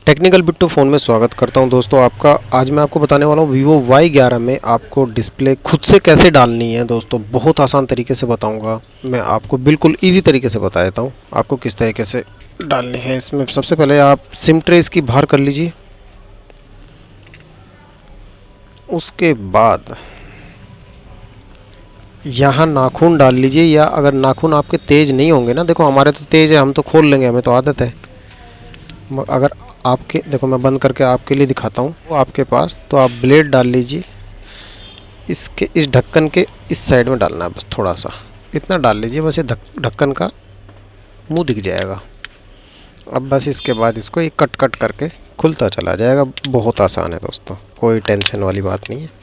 Technical Bittu phone में स्वागत करता हूं दोस्तों आपका। आज मैं आपको बताने वाला हूं Vivo Y11 में आपको डिस्प्ले खुद से कैसे डालनी है। दोस्तों बहुत आसान तरीके से बताऊंगा, मैं आपको बिल्कुल इजी तरीके से बता देता हूं आपको किस तरीके से डालनी है। इसमें सबसे पहले आप सिम ट्रे इसकी बाहर कर लीजिए। उसके बाद यहाँ नाखून डाल लीजिए, या अगर नाखून आपके तेज़ नहीं होंगे ना, देखो हमारे तो तेज़ है, हम तो खोल लेंगे, हमें तो आदत है। अगर आपके, देखो मैं बंद करके आपके लिए दिखाता हूँ, वो आपके पास तो आप ब्लेड डाल लीजिए। इसके इस ढक्कन के इस साइड में डालना है, बस थोड़ा सा इतना डाल लीजिए, बस ये ढक्कन का मुंह दिख जाएगा। अब बस इसके बाद इसको एक कट कट करके खुलता चला जाएगा। बहुत आसान है दोस्तों, कोई टेंशन वाली बात नहीं है।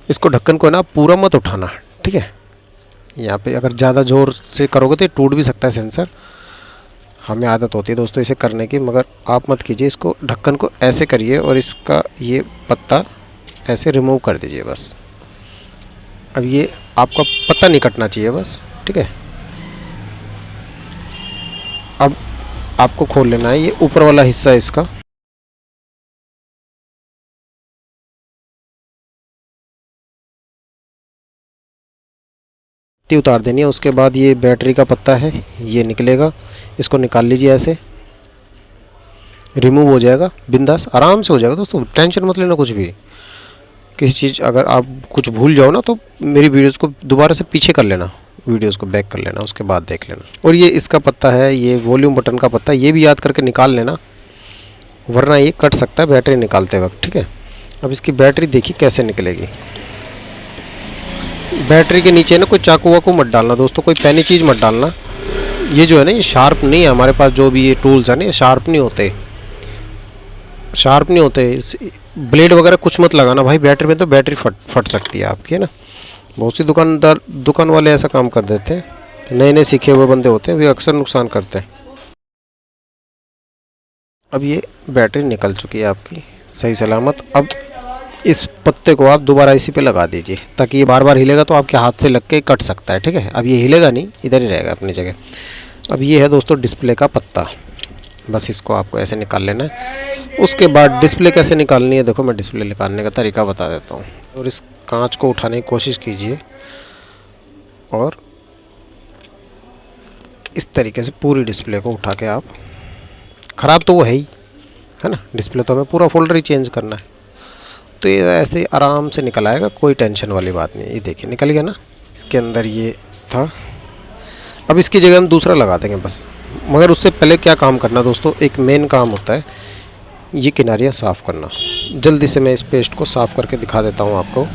इसको ढक्कन को ना पूरा मत उठाना, ठीक है। यहाँ पे अगर ज़्यादा ज़ोर से करोगे तो टूट भी सकता है सेंसर। हमें आदत होती है दोस्तों इसे करने की, मगर आप मत कीजिए। इसको ढक्कन को ऐसे करिए और इसका ये पत्ता ऐसे रिमूव कर दीजिए बस। अब ये आपका पत्ता नहीं कटना चाहिए बस, ठीक है। अब आपको खोल लेना है ये ऊपर वाला हिस्सा इसका। उतार देनी है। उसके बाद ये बैटरी का पत्ता है, ये निकलेगा। इसको निकाल लीजिए, ऐसे रिमूव हो जाएगा, बिंदास आराम से हो जाएगा दोस्तों। टेंशन मत लेना कुछ भी। किसी चीज़ अगर आप कुछ भूल जाओ ना, तो मेरी वीडियोस को दोबारा से पीछे कर लेना, वीडियोस को बैक कर लेना, उसके बाद देख लेना। और ये इसका पत्ता है, ये वॉल्यूम बटन का पत्ता, ये भी याद करके निकाल लेना, वरना ये कट सकता है बैटरी निकालते वक्त, ठीक है। अब इसकी बैटरी देखिए कैसे निकलेगी। बैटरी के नीचे ना कोई चाकू वाकू मत डालना दोस्तों, कोई पैनी चीज़ मत डालना। ये जो है ना, ये शार्प नहीं है। हमारे पास जो भी ये टूल्स हैं ना, ये शार्प नहीं होते, ब्लेड वगैरह कुछ मत लगाना भाई बैटरी में, तो बैटरी फट सकती है आपकी, है ना। बहुत सी दुकान वाले ऐसा काम कर देते हैं, नए नए सीखे हुए बंदे होते हैं, वे अक्सर नुकसान करते हैं। अब ये बैटरी निकल चुकी है आपकी सही सलामत। अब इस पत्ते को आप दोबारा इसी पे लगा दीजिए, ताकि ये बार बार हिलेगा तो आपके हाथ से लग के कट सकता है, ठीक है। अब ये हिलेगा नहीं, इधर ही रहेगा अपनी जगह। अब ये है दोस्तों डिस्प्ले का पत्ता, बस इसको आपको ऐसे निकाल लेना है। उसके बाद डिस्प्ले कैसे निकालनी है, देखो मैं डिस्प्ले निकालने का तरीका बता देता हूँ। और इस कांच को उठाने की कोशिश कीजिए और इस तरीके से पूरी डिस्प्ले को उठा के आप, ख़राब तो वो है ना डिस्प्ले, तो हमें पूरा फोल्डर ही चेंज करना है। तो ये ऐसे आराम से निकल आएगा, कोई टेंशन वाली बात नहीं। ये देखिए निकल गया ना, इसके अंदर ये था। अब इसकी जगह हम दूसरा लगा देंगे बस। मगर उससे पहले क्या काम करना दोस्तों, एक मेन काम होता है ये किनारियाँ साफ़ करना। जल्दी से मैं इस पेस्ट को साफ़ करके दिखा देता हूँ आपको।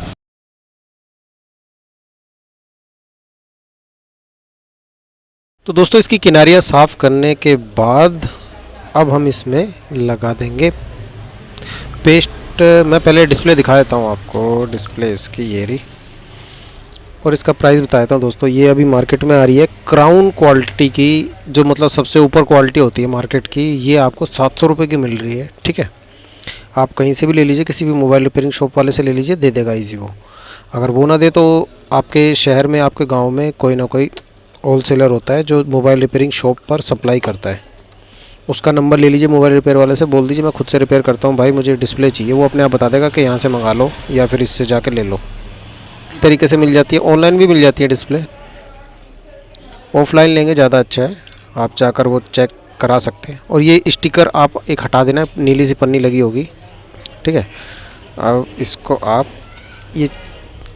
तो दोस्तों इसकी किनारियाँ साफ़ करने के बाद अब हम इसमें लगा देंगे पेस्ट। मैं पहले डिस्प्ले दिखा देता हूँ आपको, डिस्प्ले इसकी ये रही, और इसका प्राइस बता देता हूँ दोस्तों। ये अभी मार्केट में आ रही है क्राउन क्वालिटी की, जो मतलब सबसे ऊपर क्वालिटी होती है मार्केट की। ये आपको 700 रुपये की मिल रही है, ठीक है। आप कहीं से भी ले लीजिए, किसी भी मोबाइल रिपेयरिंग शॉप वाले से ले लीजिए, दे देगा इजी वो। अगर वो ना दे तो आपके शहर में, आपके गाँव में कोई ना कोई होलसेलर होता है जो मोबाइल रिपेयरिंग शॉप पर सप्लाई करता है। उसका नंबर ले लीजिए, मोबाइल रिपेयर वाले से बोल दीजिए मैं खुद से रिपेयर करता हूँ भाई, मुझे डिस्प्ले चाहिए। वो अपने आप बता देगा कि यहाँ से मंगा लो या फिर इससे जाकर ले लो। तरीके से मिल जाती है, ऑनलाइन भी मिल जाती है डिस्प्ले। ऑफलाइन लेंगे ज़्यादा अच्छा है, आप जाकर वो चेक करा सकते हैं। और ये स्टिकर आप एक हटा देना, नीली सी पन्नी लगी होगी, ठीक है। अब इसको आप ये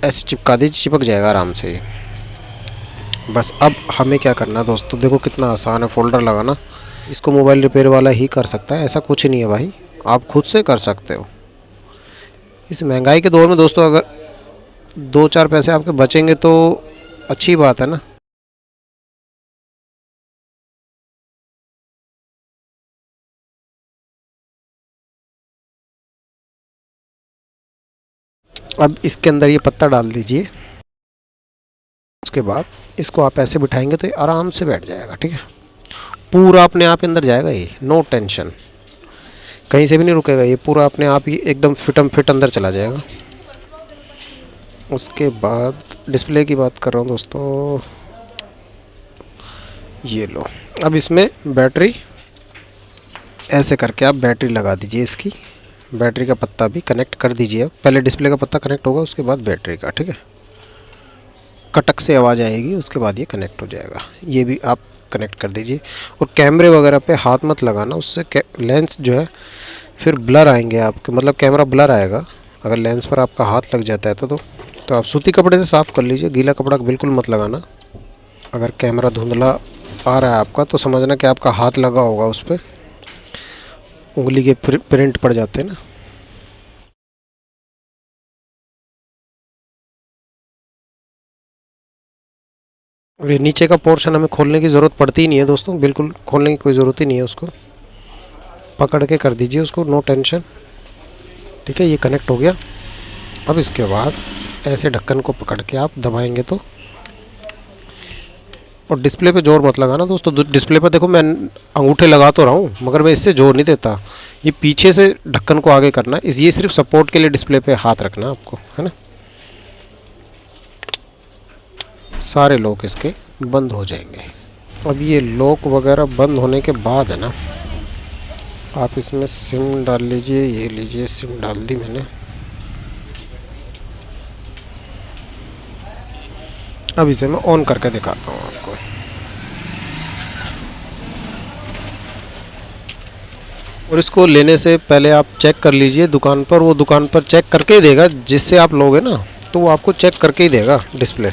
ऐसे चिपका दीजिए, चिपक जाएगा आराम से ये। बस अब हमें क्या करना है दोस्तों, देखो कितना आसान है फोल्डर लगाना। इसको मोबाइल रिपेयर वाला ही कर सकता है, ऐसा कुछ नहीं है भाई, आप खुद से कर सकते हो। इस महंगाई के दौर में दोस्तों अगर 2-4 पैसे आपके बचेंगे तो अच्छी बात है ना। अब इसके अंदर ये पत्ता डाल दीजिए। उसके बाद इसको आप ऐसे बिठाएंगे तो ये आराम से बैठ जाएगा, ठीक है। पूरा अपने आप अंदर जाएगा ये, नो टेंशन, कहीं से भी नहीं रुकेगा ये। पूरा अपने आप ही एकदम फिटम फिट अंदर चला जाएगा। उसके बाद डिस्प्ले की बात कर रहा हूँ दोस्तों, ये लो। अब इसमें बैटरी ऐसे करके आप बैटरी लगा दीजिए, इसकी बैटरी का पत्ता भी कनेक्ट कर दीजिए। पहले डिस्प्ले का पत्ता कनेक्ट होगा, उसके बाद बैटरी का, ठीक है। कटक से आवाज़ आएगी, उसके बाद ये कनेक्ट हो जाएगा। ये भी आप कनेक्ट कर दीजिए। और कैमरे वगैरह पे हाथ मत लगाना, उससे लेंस जो है फिर ब्लर आएंगे आपके, मतलब कैमरा ब्लर आएगा अगर लेंस पर आपका हाथ लग जाता है तो आप सूती कपड़े से साफ़ कर लीजिए, गीला कपड़ा बिल्कुल मत लगाना। अगर कैमरा धुंधला आ रहा है आपका तो समझना कि आपका हाथ लगा होगा उस पर, उंगली के प्रिंट पड़ जाते हैं ना। और ये नीचे का पोर्शन हमें खोलने की ज़रूरत पड़ती ही नहीं है दोस्तों, बिल्कुल खोलने की कोई ज़रूरत ही नहीं है। उसको पकड़ के कर दीजिए उसको, नो टेंशन, ठीक है। ये कनेक्ट हो गया। अब इसके बाद ऐसे ढक्कन को पकड़ के आप दबाएंगे तो, और डिस्प्ले पे जोर मत लगाना दोस्तों। डिस्प्ले पर देखो मैं अंगूठे लगा तो रहा हूँ मगर मैं इससे जोर नहीं देता। ये पीछे से ढक्कन को आगे करना, ये सिर्फ सपोर्ट के लिए डिस्प्ले पे हाथ रखना आपको, है ना। सारे लॉक इसके बंद हो जाएंगे। अब ये लॉक वगैरह बंद होने के बाद है ना, आप इसमें सिम डाल लीजिए। ये लीजिए, सिम डाल दी मैंने। अब इसे मैं ऑन करके दिखाता हूँ आपको। और इसको लेने से पहले आप चेक कर लीजिए दुकान पर, वो दुकान पर चेक करके ही देगा। जिससे आप लोगे ना तो वो आपको चेक करके ही देगा डिस्प्ले,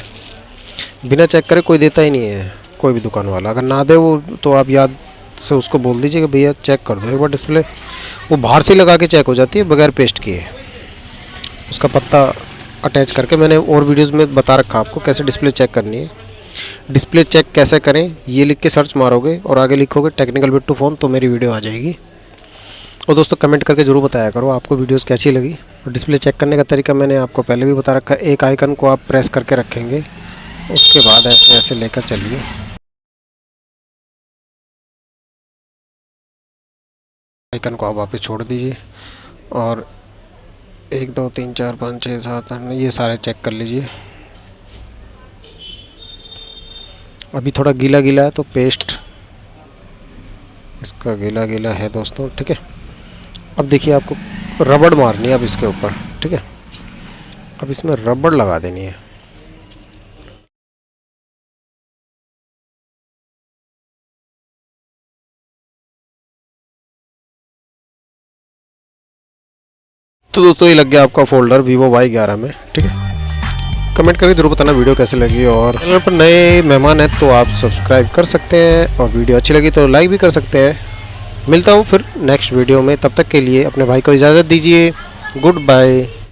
बिना चेक करे कोई देता ही नहीं है कोई भी दुकान वाला। अगर ना दे वो तो आप याद से उसको बोल दीजिए कि भैया चेक कर दो एक बार डिस्प्ले। वो बाहर से लगा के चेक हो जाती है बगैर पेस्ट किए। उसका पत्ता अटैच करके मैंने और वीडियोस में बता रखा आपको कैसे डिस्प्ले चेक करनी है। डिस्प्ले चेक कैसे करें ये लिख के सर्च मारोगे और आगे लिखोगे टेक्निकल बिट्टू फ़ोन तो मेरी वीडियो आ जाएगी। और दोस्तों कमेंट करके ज़रूर बताया करो आपको वीडियोस कैसी लगी। और डिस्प्ले चेक करने का तरीका मैंने आपको पहले भी बता रखा है। एक आइकन को आप प्रेस करके रखेंगे, उसके बाद ऐसे ऐसे लेकर चलिए। आइकन को आप वापस छोड़ दीजिए और 1 2 3 4 5 6 7 8 ये सारे चेक कर लीजिए। अभी थोड़ा गीला गीला है तो पेस्ट इसका गीला गीला है दोस्तों, ठीक है। अब देखिए आपको रबड़ मारनी है अब इसके ऊपर, ठीक है। अब इसमें रबड़ लगा देनी है। तो दोस्तों ये लग गया आपका फोल्डर Vivo Y11 में, ठीक है। कमेंट करके जरूर बताना वीडियो कैसे लगी। और चैनल पर नए मेहमान हैं तो आप सब्सक्राइब कर सकते हैं, और वीडियो अच्छी लगी तो लाइक भी कर सकते हैं। मिलता हूँ फिर नेक्स्ट वीडियो में, तब तक के लिए अपने भाई को इजाज़त दीजिए। Good bye.